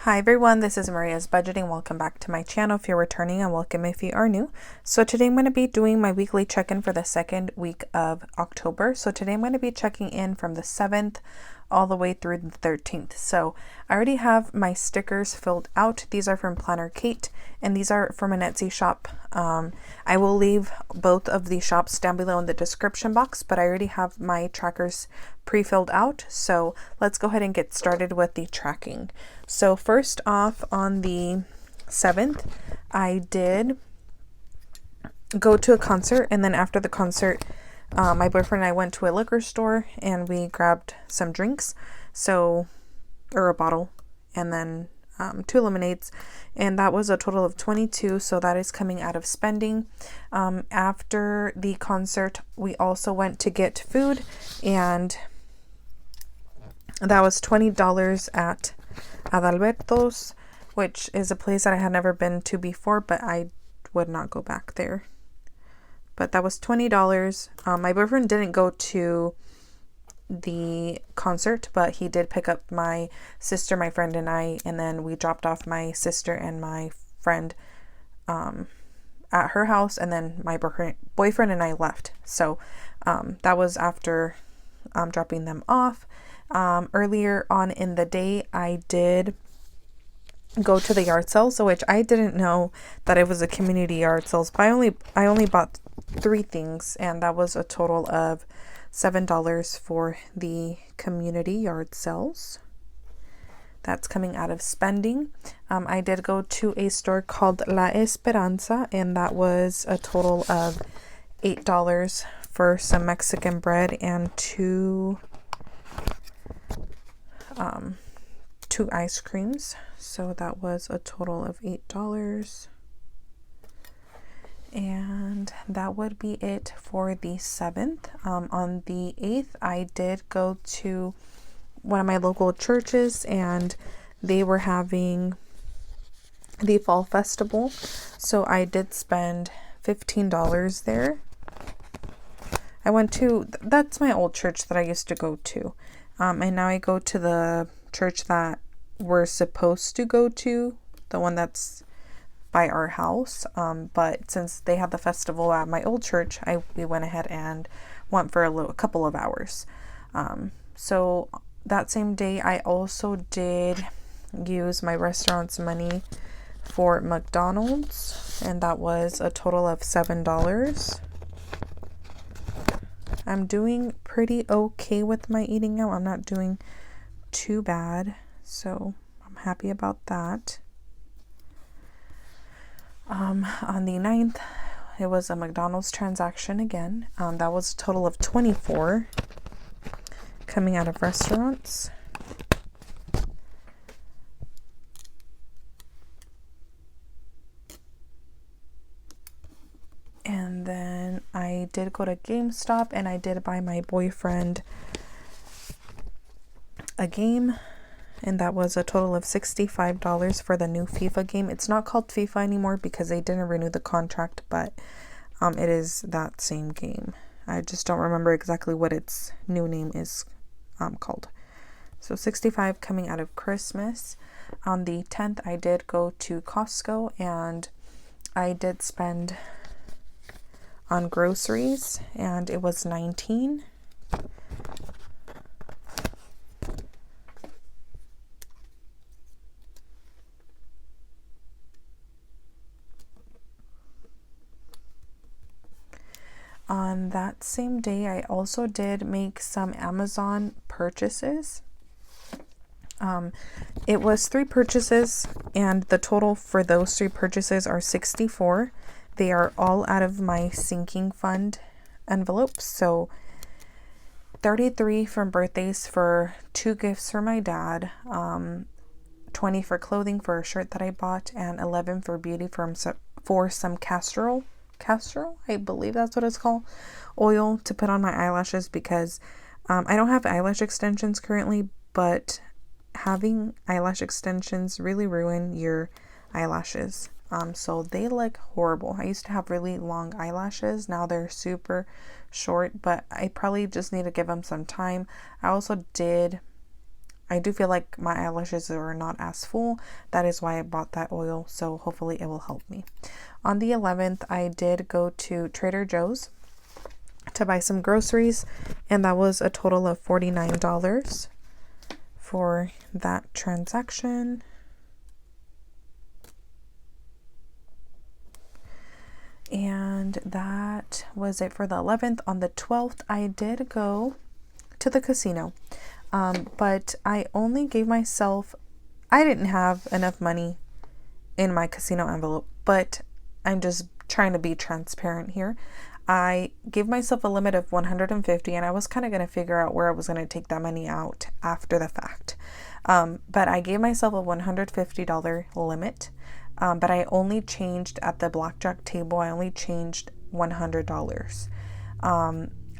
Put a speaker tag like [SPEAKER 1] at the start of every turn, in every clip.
[SPEAKER 1] Hi everyone, this is Maria's Budgeting. Welcome back to my channel if you're returning, and welcome if you are new. So today I'm going to be doing my weekly check-in for the second week of October. So today I'm going to be checking in from the 7th all the way through the 13th. So I already have my stickers filled out. These are from Planner Kate, and these are from an Etsy shop. I will leave both of the shops down below in the description box, but I already have my trackers pre-filled out. So let's go ahead and get started with the tracking. So first off, on the 7th, I did go to a concert, and then after the concert, my boyfriend and I went to a liquor store and we grabbed some drinks, or a bottle, and then 2 lemonades, and that was a total of 22. So that is coming out of spending. After the concert, we also went to get food, and that was $20 at Adalberto's, which is a place that I had never been to before, but I would not go back there. But that was $20. My boyfriend didn't go to the concert, but he did pick up my sister, my friend, and I, and then we dropped off my sister and my friend at her house, and then my boyfriend and I left. So that was after dropping them off. Earlier on in the day, I did go to the yard sale, so which I didn't know that it was a community yard sales, but I only bought 3 things, and that was a total of $7 for the community yard sales. That's coming out of spending. I did go to a store called La Esperanza, and that was a total of $8 for some Mexican bread and two ice creams. So that was a total of $8. And that would be it for the 7th. On the 8th, I did go to one of my local churches, and they were having the fall festival. So I did spend $15 there. I went to, that's my old church that I used to go to. And now I go to the church that we're supposed to go to, the one that's by our house. But since they had the festival at my old church, we went ahead and went for a couple of hours. So that same day, I also did use my restaurant's money for McDonald's, and that was a total of $7. I'm doing pretty okay with my eating out. I'm not doing too bad, so I'm happy about that. On the 9th, it was a McDonald's transaction again. That was a total of 24 coming out of restaurants. And then I did go to GameStop, and I did buy my boyfriend a game, and that was a total of $65 for the new FIFA game. It's not called FIFA anymore because they didn't renew the contract, but it is that same game. I just don't remember exactly what its new name is called. So $65 coming out of Christmas. On the 10th, I did go to Costco, and I did spend on groceries, and it was $19. On that same day, I also did make some Amazon purchases. It was 3 purchases, and the total for those 3 purchases are $64. They are all out of my sinking fund envelopes. So 33 from birthdays for 2 gifts for my dad, 20 for clothing for a shirt that I bought, and 11 for beauty for some castor, I believe that's what it's called, oil to put on my eyelashes, because I don't have eyelash extensions currently, but having eyelash extensions really ruin your eyelashes. So they look horrible. I used to have really long eyelashes. Now they're super short, but I probably just need to give them some time. I also did I do feel like my eyelashes are not as full. That is why I bought that oil, so hopefully it will help me. On the 11th, I did go to Trader Joe's to buy some groceries, and that was a total of $49 for that transaction. And that was it for the 11th. On the 12th, I did go to the casino, but I only gave myself, I didn't have enough money in my casino envelope, but I'm just trying to be transparent here. I gave myself a limit of 150, and I was kind of going to figure out where I was going to take that money out after the fact. But I gave myself a $150 limit, but I only changed at the blackjack table. I only changed $100.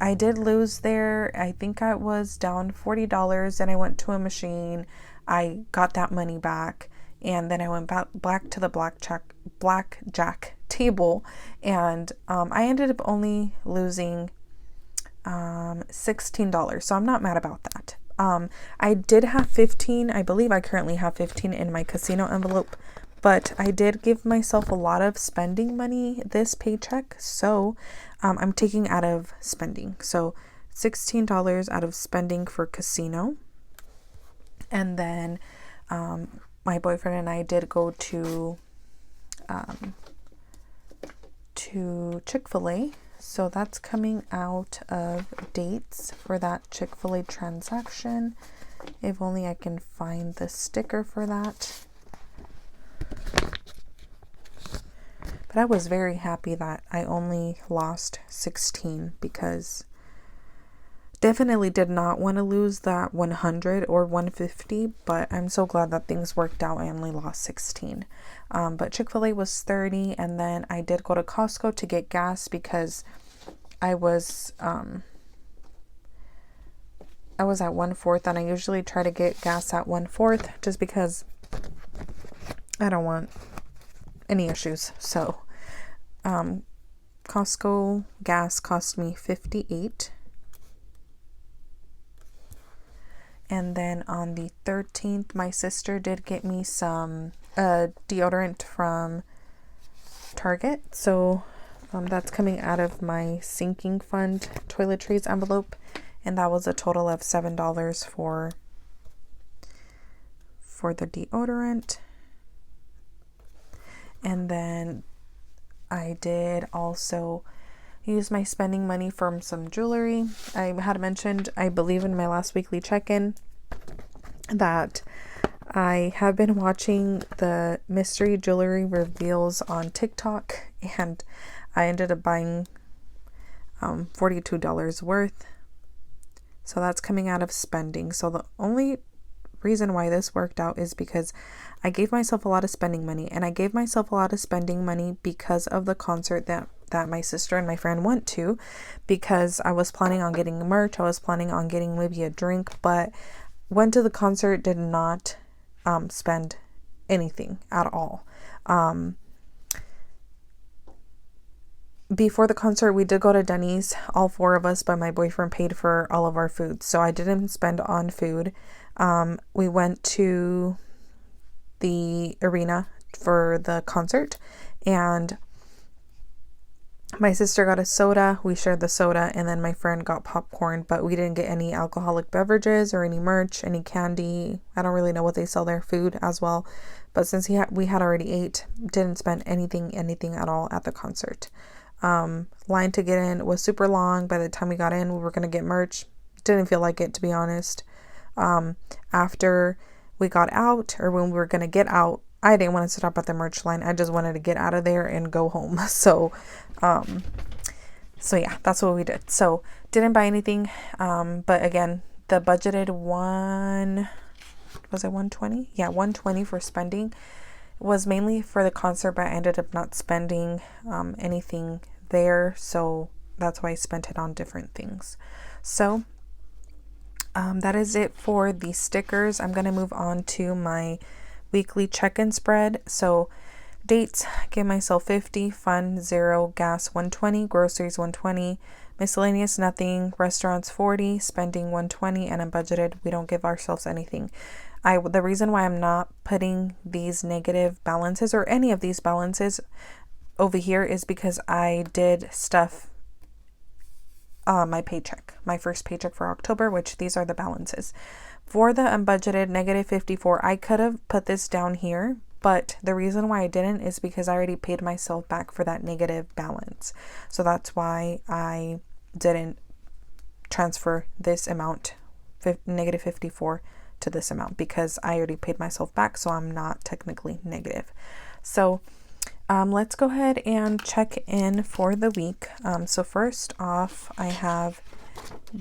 [SPEAKER 1] I did lose there. I think I was down $40, and I went to a machine. I got that money back, and then I went back to the blackjack table, and I ended up only losing $16. So I'm not mad about that. I did have 15. I believe I currently have 15 in my casino envelope, but I did give myself a lot of spending money this paycheck, so I'm taking out of spending. So $16 out of spending for casino. And then my boyfriend and I did go to Chick-fil-A. So that's coming out of dates for that Chick-fil-A transaction. If only I can find the sticker for that. But I was very happy that I only lost 16 because definitely did not want to lose that 100 or 150, but I'm so glad that things worked out. I only lost 16. But Chick-fil-A was 30, and then I did go to Costco to get gas because I was at 1/4, and I usually try to get gas at 1/4 just because I don't want any issues. So Costco gas cost me $58. And then on the 13th, my sister did get me some deodorant from Target. So that's coming out of my sinking fund toiletries envelope. And that was a total of $7 for the deodorant. And then I did also use my spending money from some jewelry. I had mentioned, I believe in my last weekly check-in, that I have been watching the mystery jewelry reveals on TikTok, and I ended up buying $42 worth. So that's coming out of spending. So the only reason why this worked out is because I gave myself a lot of spending money, and I gave myself a lot of spending money because of the concert that my sister and my friend went to, because I was planning on getting merch. I was planning on getting maybe a drink, but went to the concert, did not spend anything at all. Before the concert, we did go to Denny's, all four of us, but my boyfriend paid for all of our food, so I didn't spend on food. We went to the arena for the concert, and my sister got a soda. We shared the soda, and then my friend got popcorn, but we didn't get any alcoholic beverages or any merch, any candy. I don't really know what they sell there, food as well. But since we had already ate, didn't spend anything at all at the concert. Line to get in was super long. By the time we got in, we were going to get merch. Didn't feel like it, to be honest. After we got out, or when we were going to get out, I didn't want to stop at the merch line. I just wanted to get out of there and go home. So yeah, that's what we did. So didn't buy anything. But again, the budgeted was it 120? Yeah, 120 for spending was mainly for the concert, but I ended up not spending anything there. So that's why I spent it on different things. So that is it for the stickers. I'm going to move on to my weekly check-in spread. So dates, give myself 50, fun 0, gas 120, groceries 120, Miscellaneous, nothing. Restaurants, 40. Spending, 120. And unbudgeted, we don't give ourselves anything. The reason why I'm not putting these negative balances or any of these balances over here is because I did stuff my paycheck, my first paycheck for October, which these are the balances. For the unbudgeted, negative 54, I could have put this down here, but the reason why I didn't is because I already paid myself back for that negative balance. So that's why I didn't transfer this amount, negative 54, to this amount, because I already paid myself back, so I'm not technically negative. So let's go ahead and check in for the week. So first off, I have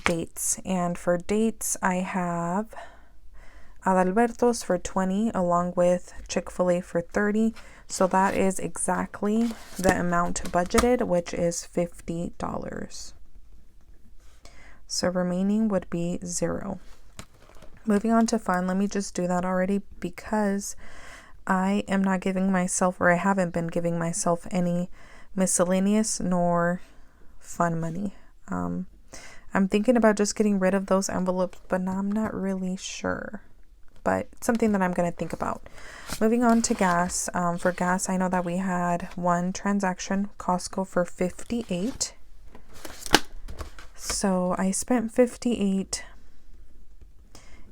[SPEAKER 1] dates, and for dates I have Adalberto's for 20 along with Chick-fil-A for 30. So that is exactly the amount budgeted, which is $50. So remaining would be 0. Moving on to fun, let me just do that already because I am not giving myself, or I haven't been giving myself, any miscellaneous nor fun money. I'm thinking about just getting rid of those envelopes, but I'm not really sure. But it's something that I'm going to think about. Moving on to gas. For gas, I know that we had one transaction, Costco, for 58. So I spent 58.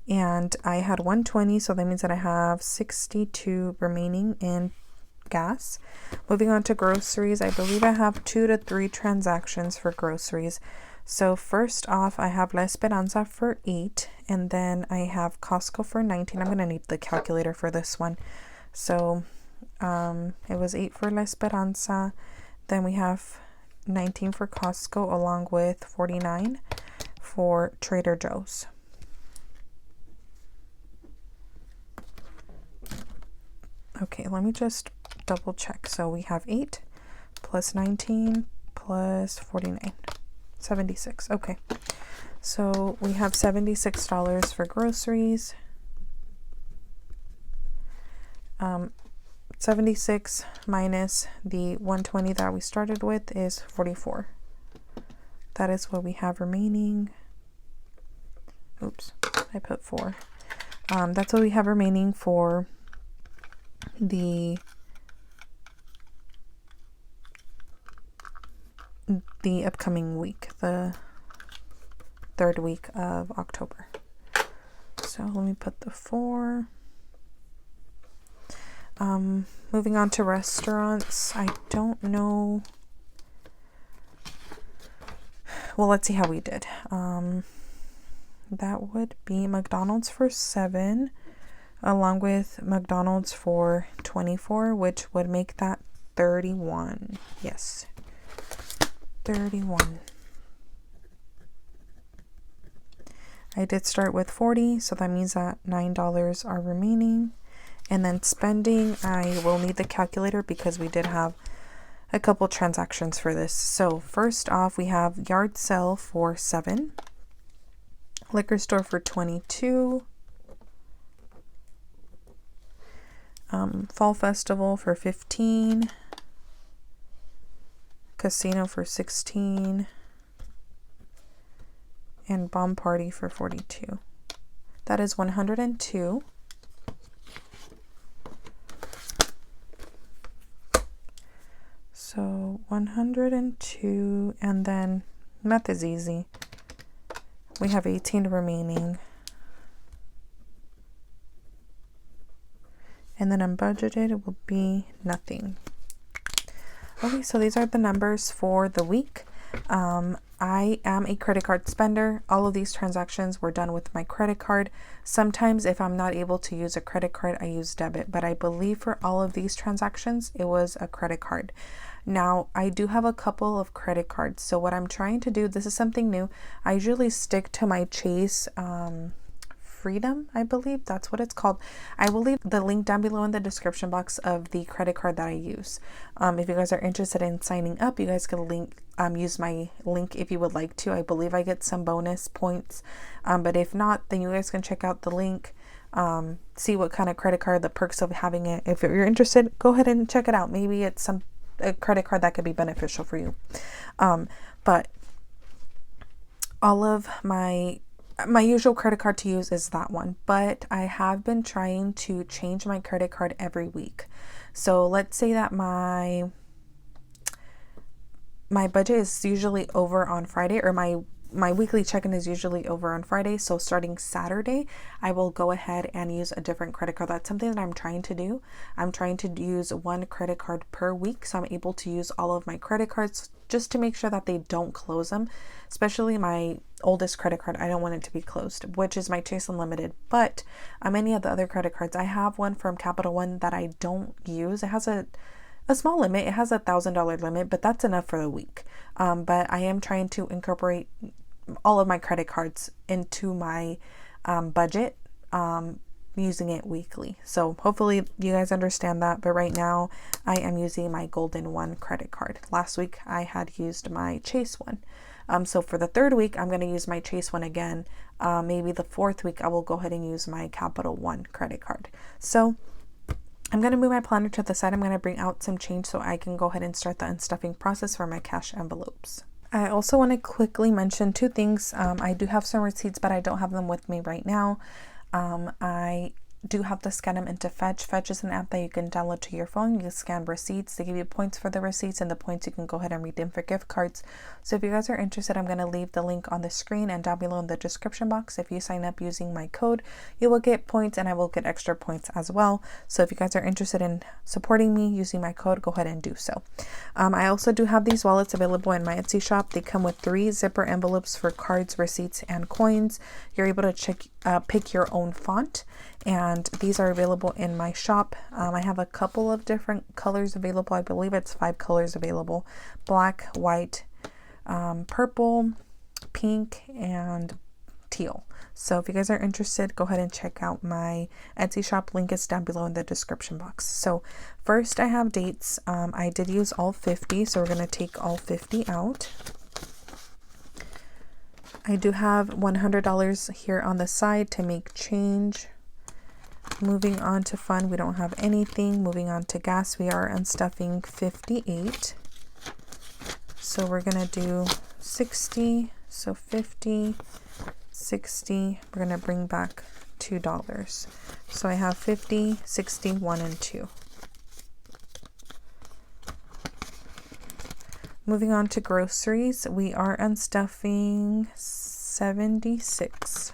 [SPEAKER 1] And I had 120, so that means that I have 62 remaining in gas. Moving on to groceries, I believe I have 2 to 3 transactions for groceries. So first off, I have La Esperanza for 8, and then I have Costco for 19. I'm going to need the calculator for this one. So it was 8 for La Esperanza, then we have 19 for Costco, along with 49 for Trader Joe's. Okay, let me just double check. So we have 8 plus 19 plus 49, 76. Okay, so we have $76 for groceries. 76 minus the 120 that we started with is 44. That is what we have remaining. Oops, I put 4. That's what we have remaining for the upcoming week, the 3rd week of October. So let me put the 4. Moving on to restaurants, I don't know. Well, let's see how we did. That would be McDonald's for 7, along with McDonald's for 24, which would make that 31. Yes, 31. I did start with 40, so that means that $9 are remaining. And then spending, I will need the calculator because we did have a couple transactions for this. So first off, we have yard sale for 7, liquor store for 22, fall festival for 15, casino for 16, and bomb party for 42. That is 102. So 102, and then math is easy. We have 18 remaining. And then unbudgeted, it will be nothing. Okay, so these are the numbers for the week. I am a credit card spender. All of these transactions were done with my credit card. Sometimes if I'm not able to use a credit card, I use debit, but I believe for all of these transactions, it was a credit card. Now, I do have a couple of credit cards. So what I'm trying to do, this is something new. I usually stick to my Chase Freedom, I believe that's what it's called. I will leave the link down below in the description box of the credit card that I use. If you guys are interested in signing up, you guys can use my link if you would like to. I believe I get some bonus points, but if not, then you guys can check out the link, see what kind of credit card, the perks of having it. If you're interested, go ahead and check it out. Maybe it's a credit card that could be beneficial for you. But all of my usual credit card to use is that one, but I have been trying to change my credit card every week. So let's say that my budget is usually over on Friday, or my weekly check-in is usually over on Friday. So starting Saturday, I will go ahead and use a different credit card. That's something that I'm trying to do. I'm trying to use one credit card per week, so I'm able to use all of my credit cards just to make sure that they don't close them. Especially my oldest credit card, I don't want it to be closed, which is my Chase Unlimited. But any of the other credit cards, I have one from Capital One that I don't use. It has a small limit. It has $1,000 limit, but that's enough for the week. But I am trying to incorporate all of my credit cards into my budget, using it weekly. So hopefully you guys understand that. But right now I am using my Golden One credit card. Last week I had used my Chase one. So for the third week, I'm going to use my Chase one again. Maybe the fourth week, I will go ahead and use my Capital One credit card. So I'm going to move my planner to the side. I'm going to bring out some change so I can go ahead and start the unstuffing process for my cash envelopes. I also want to quickly mention two things. I do have some receipts, but I don't have them with me right now. I do have to scan them into Fetch. Fetch is an app that you can download to your phone. You can scan receipts. They give you points for the receipts, and the points you can go ahead and redeem for gift cards. So if you guys are interested, I'm going to leave the link on the screen and down below in the description box. If you sign up using my code, you will get points, and I will get extra points as well. So if you guys are interested in supporting me using my code, go ahead and do so. I also do have these wallets available in my Etsy shop. They come with 3 zipper envelopes for cards, receipts, and coins. You're able to pick your own font, and these are available in my shop. I have a couple of different colors available. I believe it's 5 colors available: black, white, purple, pink, and teal. So if you guys are interested, go ahead and check out my Etsy shop. Link is down below in the description box. So first I have dates. I did use all 50, so we're going to take all 50 out. I do have $100 here on the side to make change. Moving on to fun, we don't have anything. Moving on to gas, we are unstuffing 58. So we're going to do 60. So 50, 60. We're going to bring back $2. So I have 50, 60, 1, and 2. Moving on to groceries, we are unstuffing 76.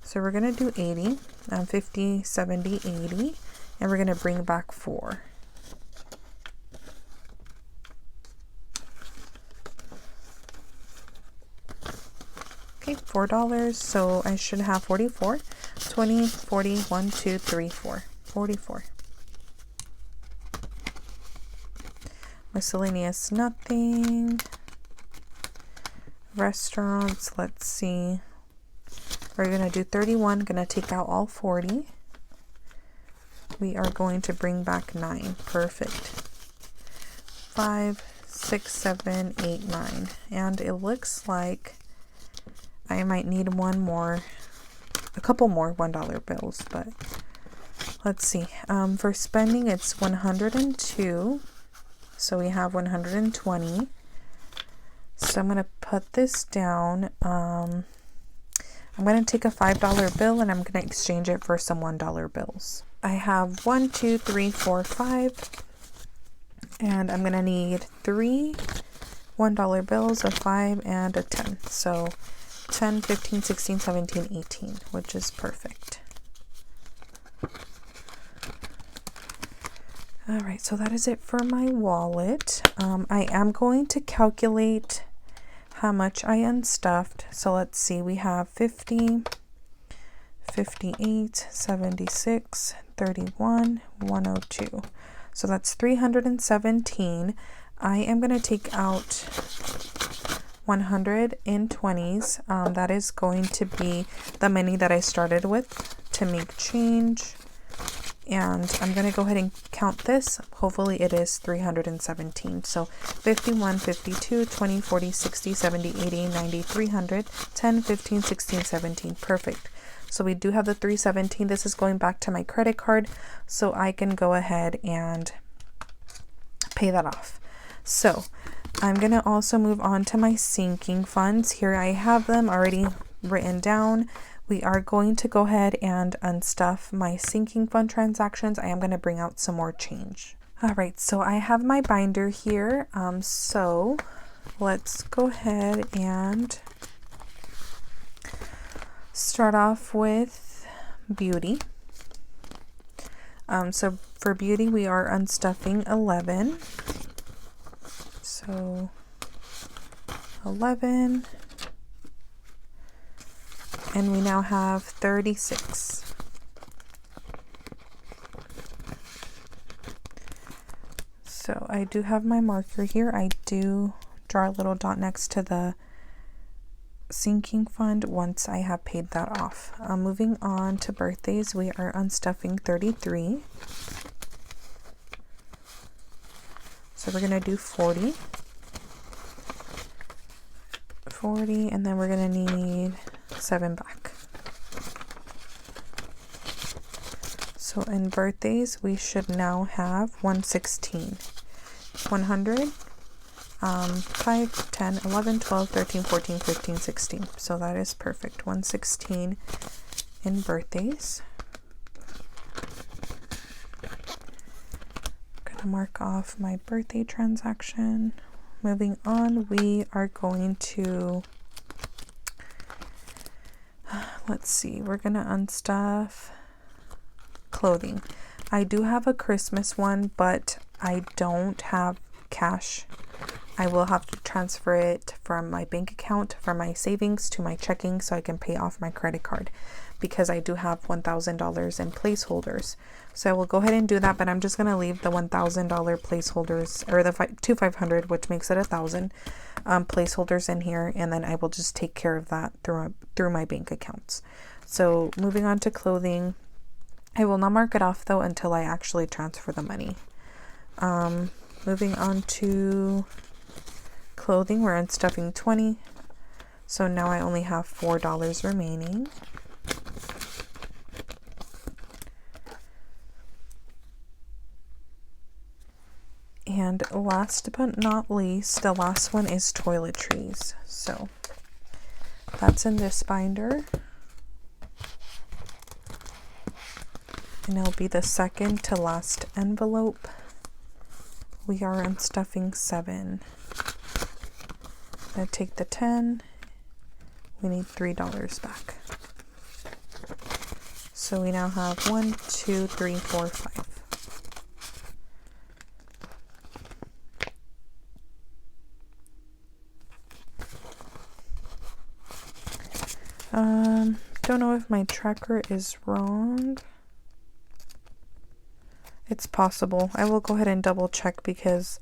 [SPEAKER 1] So we're going to do 80, 50, 70, 80, and we're going to bring back 4. Okay, $4. So I should have 44, 20, 40, 1, 2, 3, 4, 44. Miscellaneous, nothing. Restaurants, let's see. We're going to do 31, going to take out all 40. We are going to bring back 9. Perfect. 5, 6, 7, 8, 9. And it looks like I might need a couple more $1 bills, but let's see. For spending, it's 102. So we have 120. So I'm going to put this down. I'm going to take a $5 bill and I'm going to exchange it for some $1 bills. I have 1, 2, 3, 4, 5. And I'm going to need 3 $1 bills, a 5, and a 10. So 10, 15, 16, 17, 18, which is perfect. All right, so that is it for my wallet. I am going to calculate how much I unstuffed. So let's see, we have 50, 58, 76, 31, 102. So that's 317. I am going to take out 100 in 20s. That is going to be the money that I started with to make change. And I'm going to go ahead and count this. Hopefully it is 317. So 51, 52, 20, 40, 60, 70, 80, 90, 300, 10, 15, 16, 17. Perfect. So we do have the 317. This is going back to my credit card, so I can go ahead and pay that off. So I'm going to also move on to my sinking funds. Here I have them already written down. We are going to go ahead and unstuff my sinking fund transactions. I am going to bring out some more change. All right, so I have my binder here. So let's go ahead and start off with beauty. So for beauty, we are unstuffing 11. So 11, and we now have 36. So I do have my marker here. I do draw a little dot next to the sinking fund once I have paid that off. Moving on to birthdays, we are unstuffing 33. So we're going to do 40. 40, and then we're going to need 7 back. So in birthdays, we should now have 116. 100, 5, 10, 11, 12, 13, 14, 15, 16. So that is perfect. 116 in birthdays. I'm gonna mark off my birthday transaction. Moving on, we are going to, let's see, we're gonna unstuff clothing. I do have a Christmas one, but I don't have cash. I will have to transfer it from my bank account, from my savings to my checking so I can pay off my credit card, because I do have $1,000 in placeholders. So I will go ahead and do that, but I'm just going to leave the $1,000 placeholders, or the two 500, which makes it 1,000 placeholders in here, and then I will just take care of that through my bank accounts. So moving on to clothing, I will not mark it off though until I actually transfer the money. Moving on to clothing, we're unstuffing 20. So now I only have $4 remaining. And last but not least, the last one is toiletries. So that's in this binder. And it'll be the second to last envelope. We are unstuffing 7. I'm going to take the 10. We need $3 back. So we now have 1, 2, 3, 4, 5. Don't know if my tracker is wrong. It's possible. I will go ahead and double check, because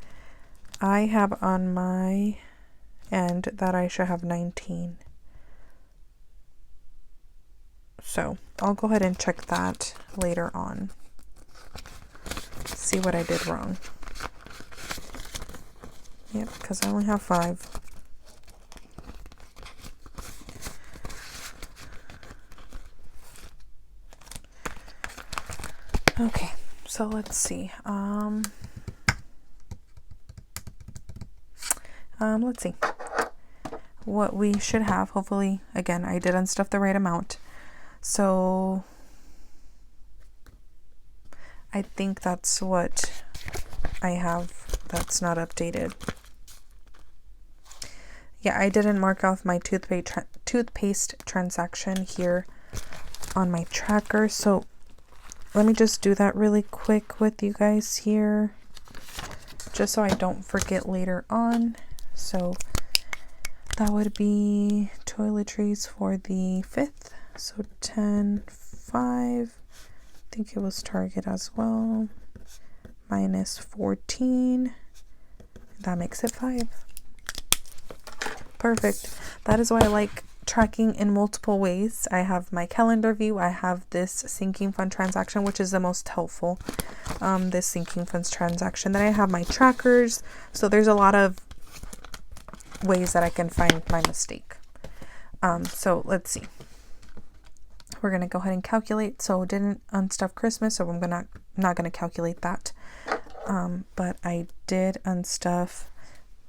[SPEAKER 1] I have on my end that I should have 19. So I'll go ahead and check that later on. See what I did wrong. Yep, because I only have 5. Okay, so let's see. Let's see what we should have. Hopefully, again, I did unstuff the right amount. So I think that's what I have that's not updated. Yeah, I didn't mark off my toothpaste transaction here on my tracker. So let me just do that really quick with you guys here, just so I don't forget later on. So that would be toiletries for the 5th. So 10, 5. I think it was Target as well. Minus 14. That makes it 5. Perfect. That is why I like tracking in multiple ways. I have my calendar view. I have this sinking fund transaction, which is the most helpful. This sinking funds transaction. Then I have my trackers. So there's a lot of ways that I can find my mistake. So let's see. We're gonna go ahead and calculate. So didn't unstuff Christmas, so I'm not gonna calculate that. But I did unstuff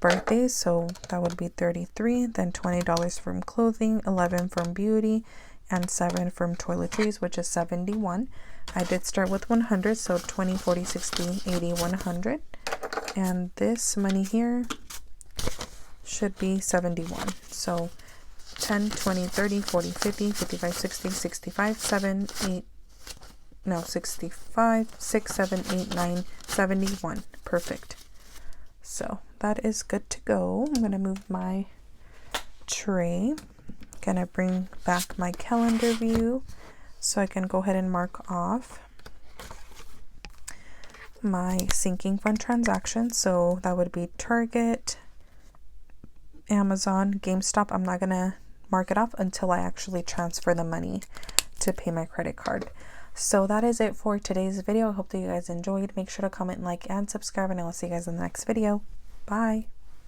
[SPEAKER 1] birthdays, so that would be 33, then $20 from clothing, 11 from beauty, and 7 from toiletries, which is 71. I did start with 100, so 20, 40, 60, 80, 100. And this money here should be 71. So 10, 20, 30, 40, 50, 55, 60, 65, 7, 8, no, 65, 6, 7, 8, 9, 71. Perfect. So that is good to go. I'm going to move my tray. Going to bring back my calendar view so I can go ahead and mark off my sinking fund transactions. So that would be Target, Amazon, GameStop. I'm not going to mark it off until I actually transfer the money to pay my credit card. So that is it for today's video. I hope that you guys enjoyed. Make sure to comment, like, and subscribe, and I will see you guys in the next video. Bye.